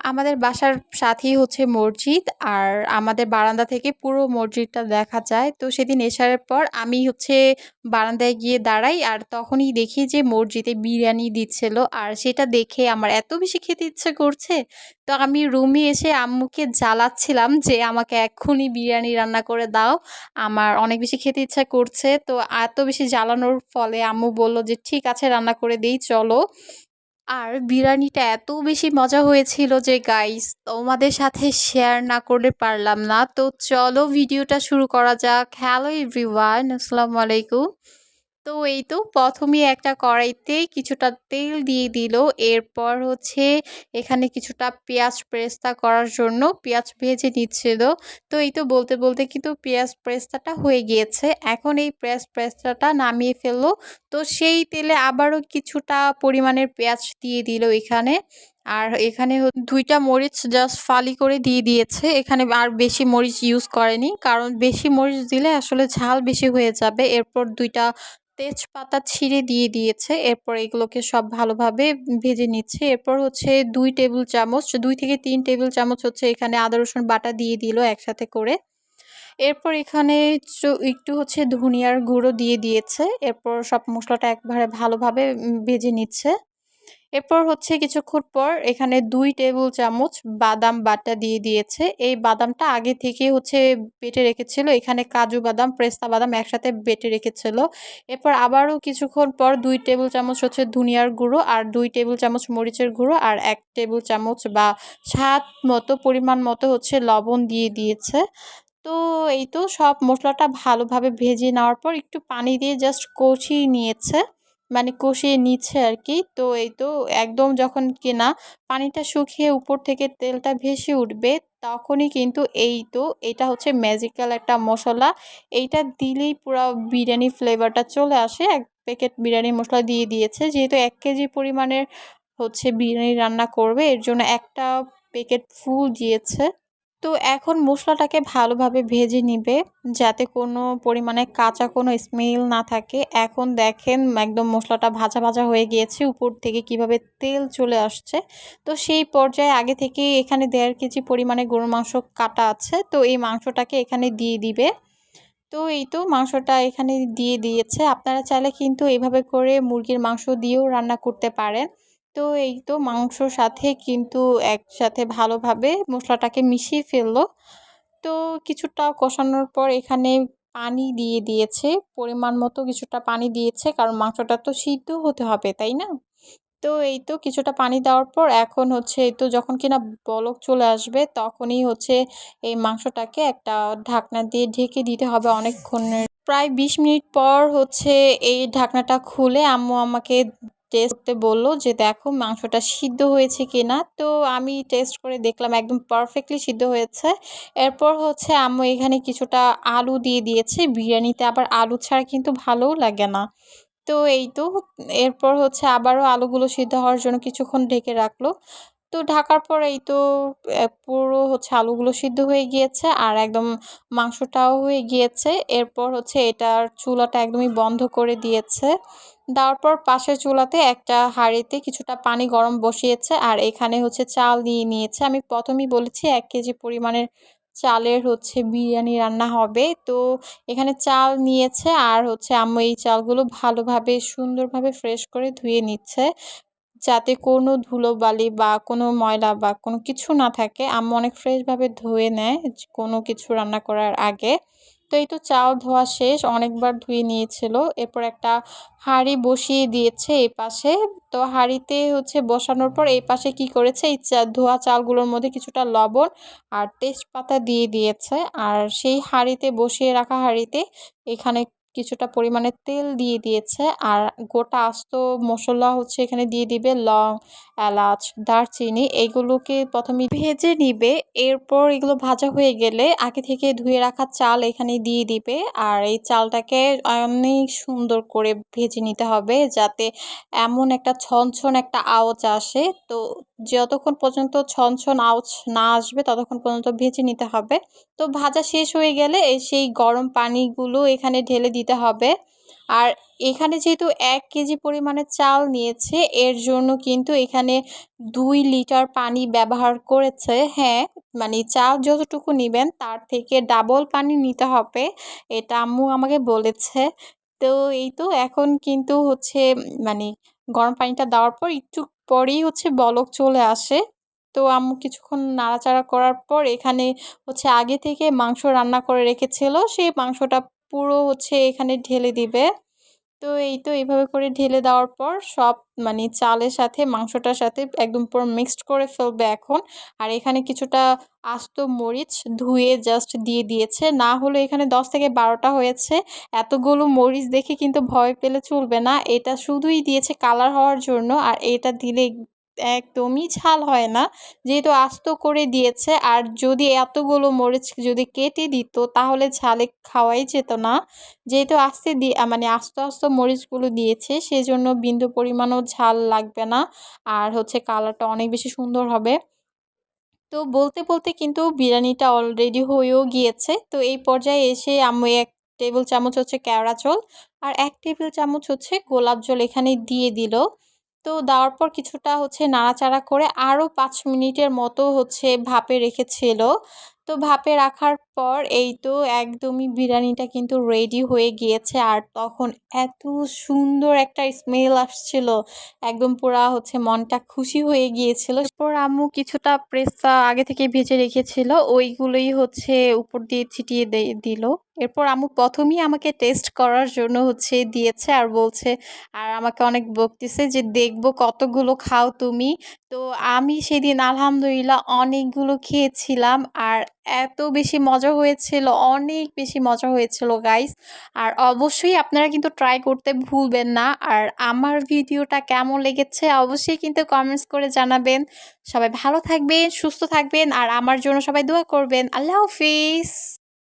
আমাদের বাসার সাথেই হচ্ছে মসজিদ। আর আমাদের বারান্দা থেকে পুরো মসজিদটা দেখা যায়। তো সেদিন এশারের পর আমি হচ্ছে বারান্দায় গিয়ে দাঁড়াই, আর তখনই দেখি যে মসজিদে বিরিয়ানি দিচ্ছিল। আর সেটা দেখে আমার এত বেশি খেতে ইচ্ছে করছে, তো আমি রুমে এসে আম্মুকে জ্বালাচ্ছিলাম যে আমাকে এক্ষুনি বিরিয়ানি রান্না করে দাও, আমার অনেক বেশি খেতে ইচ্ছা করছে। তো এত বেশি জ্বালানোর ফলে আম্মু বলল যে ঠিক আছে, রান্না করে দেই, চলো। আর বিরিয়ানিটা এত বেশি মজা হয়েছিল যে গাইস তোমাদের সাথে শেয়ার না করলে পারলাম না। তো চলো ভিডিওটা শুরু করা যাক। হ্যালো এভরিওয়ান, আসসালামু আলাইকুম। তো এই তো প্রথমেই একটা কড়াইতে কিছুটা তেল দিয়ে দিল। এরপর হচ্ছে এখানে কিছুটা পেঁয়াজ পেরেস্তা করার জন্য পেঁয়াজ ভেজে নিচ্ছিল। তো এই তো বলতে বলতে কিন্তু পেঁয়াজ পেরেস্তাটা হয়ে গিয়েছে। এখন এই পেঁয়াজ পেরেস্তাটা নামিয়ে ফেললো। তো সেই তেলে আবারও কিছুটা পরিমাণের পেঁয়াজ দিয়ে দিল এখানে। আর এখানে ২টা মরিচ জাস্ট ফালি করে দিয়ে দিয়েছে। এখানে আর বেশি মরিচ ইউজ করেনি, কারণ বেশি মরিচ দিলে আসলে ঝাল বেশি হয়ে যাবে। এরপর ২টা তেজপাতা ছিঁড়ে দিয়ে দিয়েছে। এরপর এগুলোকে সব ভালোভাবে ভেজে নিচ্ছে। এরপর হচ্ছে ২ টেবিল চামচ, ২ থেকে ৩ টেবিল চামচ হচ্ছে এখানে আদা রসুন বাটা দিয়ে দিল একসাথে করে। এরপর এখানে একটু হচ্ছে ধনিয়ার গুঁড়ো দিয়ে দিয়েছে। এরপর সব মসলাটা একবারে ভালোভাবে ভেজে নিচ্ছে। এরপর হচ্ছে কিছুক্ষণ পর এখানে ২ টেবিল চামচ বাদাম বাটা দিয়ে দিয়েছে। এই বাদামটা আগে থেকেই হচ্ছে বেটে রেখেছিল। এখানে কাজু বাদাম, পেস্তা বাদাম একসাথে বেটে রেখেছিল। এরপর আবারও কিছুক্ষণ পর ২ টেবিল চামচ হচ্ছে ধনিয়ার গুঁড়ো, আর ২ টেবিল চামচ মরিচের গুঁড়ো, আর ১ টেবিল চামচ বা স্বাদ মতো পরিমাণ মতো হচ্ছে লবণ দিয়ে দিয়েছে। তো এই তো সব মসলাটা ভালোভাবে ভেজে নেওয়ার পর একটু পানি দিয়ে জাস্ট কষিয়ে নিয়েছে, মানে কষিয়ে নিচ্ছে আর কি। তো এই তো একদম যখন কিনা পানিটা শুকিয়ে উপর থেকে তেলটা ভেসে উঠবে, তখনই কিন্তু এই তো এটা হচ্ছে ম্যাজিক্যাল একটা মশলা। এইটা দিলেই পুরো বিরিয়ানি ফ্লেভারটা চলে আসে। ১ প্যাকেট বিরিয়ানি মশলা দিয়ে দিয়েছে। যেহেতু ১ কেজি পরিমাণের হচ্ছে বিরিয়ানি রান্না করবে, এর জন্য একটা প্যাকেট ফুল দিয়েছে। তো এখন মসলাটাকে ভালোভাবে ভেজে নিবে, যাতে কোনো পরিমাণে কাঁচা কোনো স্মেল না থাকে। এখন দেখেন একদম মশলাটা ভাজা ভাজা হয়ে গিয়েছে, উপর থেকে কিভাবে তেল চলে আসছে। তো সেই পর্যায়ে আগে থেকে এখানে ১.৫ কেজি পরিমাণে গরুর মাংস কাটা আছে, তো এই মাংসটাকে এখানে দিয়ে দিবে। তো এই তো মাংসটা এখানে দিয়ে দিয়েছে। আপনারা চাইলে কিন্তু এভাবে করে মুরগির মাংস দিয়েও রান্না করতে পারেন। তো এই তো মাংসর সাথে কিন্তু একসাথে ভালোভাবে মশলাটাকে মিশিয়ে ফেললো। তো কিছুটা কষানোর পর এখানে পানি দিয়ে দিয়েছে, পরিমাণ মতো কিছুটা পানি দিয়েছে, কারণ মাংসটা তো সিদ্ধ হতে হবে, তাই না? তো এই তো কিছুটা পানি দেওয়ার পর এখন হচ্ছে এই তো যখন কিনা বলক চলে আসবে, তখনই হচ্ছে এই মাংসটাকে একটা ঢাকনা দিয়ে ঢেকে দিতে হবে অনেকক্ষণের। প্রায় ২০ মিনিট পর হচ্ছে এই ঢাকনাটা খুলে আম্মু আমাকে টেস্ট করতে বলল যে দেখো মাংসটা সিদ্ধ হয়েছে কিনা। তো আমি টেস্ট করে দেখলাম একদম পারফেক্টলি সিদ্ধ হয়েছে। এরপর হচ্ছে আম্মু এখানে কিছুটা আলু দিয়ে দিয়েছে। বিরিয়ানিতে আবার আলু ছাড়া কিন্তু ভালোও লাগে না। তো এই তো এরপর হচ্ছে আবারও আলুগুলো সিদ্ধ হওয়ার জন্য কিছুক্ষণ ঢেকে রাখলো। তো ঢাকার পর এই তো পুরো হচ্ছে আলুগুলো সিদ্ধ হয়ে গিয়েছে, আর একদম মাংসটাও হয়ে গিয়েছে। এরপর হচ্ছে এটার চুলাটা একদমই বন্ধ করে দিয়েছে। দেওয়ার পর পাশের চুলাতে একটা হাঁড়িতে কিছুটা পানি গরম বসিয়েছে, আর এখানে হচ্ছে চাল নিয়ে নিয়েছে। আমি প্রথমেই বলেছি ১ কেজি পরিমাণের চালের হচ্ছে বিরিয়ানি রান্না হবে। তো এখানে চাল নিয়েছে, আর হচ্ছে আম্মু এই চালগুলো ভালোভাবে সুন্দরভাবে ফ্রেশ করে ধুয়ে নিচ্ছে, যাতে কোনো ধুলোবালি বা কোনো ময়লা বা কোনো কিছু না থাকে। আম্মু অনেক ফ্রেশভাবে ধুয়ে নেয় কোনো কিছু রান্না করার আগে। তো এই তো চাল ধোয়া শেষ, অনেকবার ধুয়ে নিয়েছিল। এরপর একটা হাঁড়ি বসিয়ে দিয়েছে এই পাশে। তো হাঁড়িতে হচ্ছে বসানোর পর এই পাশে কি করেছে, এই ধোয়া চালগুলোর মধ্যে কিছুটা লবণ আর তেজপাতা দিয়ে দিয়েছে। আর সেই হাঁড়িতে বসিয়ে রাখা হাঁড়িতে এখানে কিছুটা পরিমাণে তেল দিয়ে দিয়েছে, আর গোটা আস্ত মসলা হচ্ছে এখানে দিয়ে দিবে, লং, এলাচ, দারচিনি এগুলোকে প্রথমে ভেজে নিবে। এরপর এগুলো ভাজা হয়ে গেলে আগে থেকে ধুয়ে রাখা চাল এখানে দিয়ে দিবে। আর এই চালটাকে অনেক সুন্দর করে ভেজে নিতে হবে, যাতে এমন একটা ছনছন একটা আওয়াজ আসে। তো যতক্ষণ পর্যন্ত ছনছন আওয়াজ না আসবে ততক্ষণ পর্যন্ত ভেজে নিতে হবে। তো ভাজা শেষ হয়ে গেলে সেই গরম পানিগুলো এখানে ঢেলে দিতে হবে। আর এখানে যেহেতু ১ কেজি পরিমাণে চাল নিয়েছে এর জন্য কিন্তু এখানে ২ লিটার পানি ব্যবহার করেছে। হ্যাঁ, মানে চাল যতটুকু নিবেন তার থেকে ডাবল পানি নিতে হবে। এটা আম্মু আমাকে বলেছে। তো এই তো এখন কিন্তু হচ্ছে মানে গরম পানিটা দেওয়ার পর একটু পরেই হচ্ছে বলক চলে আসে। তো আম্মু কিছুক্ষণ নাড়াচাড়া করার পর এখানে হচ্ছে আগে থেকে মাংস রান্না করে রেখেছিল, সেই মাংসটা পুরো হচ্ছে এখানে ঢেলে দিবে। তো এই তো এইভাবে করে ঢেলে দেওয়ার পর সব মানে চালের সাথে মাংসটার সাথে একদম পুরো মিক্সড করে ফেলবে এখন। আর এখানে কিছুটা আস্ত মরিচ ধুয়ে জাস্ট দিয়ে দিয়েছে, না হলে এখানে ১০ থেকে ১২টা হয়েছে। এতগুলো মরিচ দেখে কিন্তু ভয় পেলে চলবে না, এটা শুধুই দিয়েছে কালার হওয়ার জন্য। আর এটা দিলে একদমই ঝাল হয় না, যেহেতু আস্ত করে দিয়েছে। আর যদি এতগুলো মরিচ যদি কেটে দিত তাহলে ঝালে খাওয়াই যেত না। যেহেতু আস্তে মানে আস্ত আস্ত মরিচগুলো দিয়েছে সেজন্য বিন্দু পরিমাণও ঝাল লাগবে না, আর হচ্ছে কালারটা অনেক বেশি সুন্দর হবে। তো বলতে বলতে কিন্তু বিরিয়ানিটা অলরেডি হয়েও গিয়েছে। তো এই পর্যায়ে এসে আম্মু ১ টেবিল চামচ হচ্ছে কেওড়া জল আর ১ টেবিল চামচ হচ্ছে গোলাপ জল এখানে দিয়ে দিল। তো দেওয়ার পর কিছুটা হচ্ছে নাড়াচাড়া করে আরও ৫ মিনিটের মতো হচ্ছে ভাপে রেখেছিল। তো ভাপে রাখার পর এই তো একদমই বিরিয়ানিটা কিন্তু রেডি হয়ে গিয়েছে। আর তখন এত সুন্দর একটা স্মেল আসছিল, একদম পুরা হচ্ছে মনটা খুশি হয়ে গিয়েছিল। এরপর আম্মু কিছুটা পেস্তা আগে থেকে ভেজে রেখেছিল, ওইগুলোই হচ্ছে উপর দিয়ে ছিটিয়ে দিল। এরপর আম্মু ১ম এই আমাকে টেস্ট করার জন্য হচ্ছে দিয়েছে আর বলছে, আর আমাকে অনেক বকতেছে যে, "দেখবো কতগুলো খাও তুমি।" তো আমি সেদিন আলহামদুলিল্লাহ অনেকগুলো খেয়েছিলাম। আর এত বেশি মজা হয়েছিল, অনেক বেশি মজা হয়েছিল গাইস। আর অবশ্যই আপনারা কিন্তু ট্রাই করতে ভুলবেন না। আর আমার ভিডিওটা কেমন লেগেছে অবশ্যই কিন্তু কমেন্টস করে জানাবেন। সবাই ভালো থাকবেন, সুস্থ থাকবেন আর আমার জন্য সবাই দোয়া করবেন। আল্লাহ হাফিজ।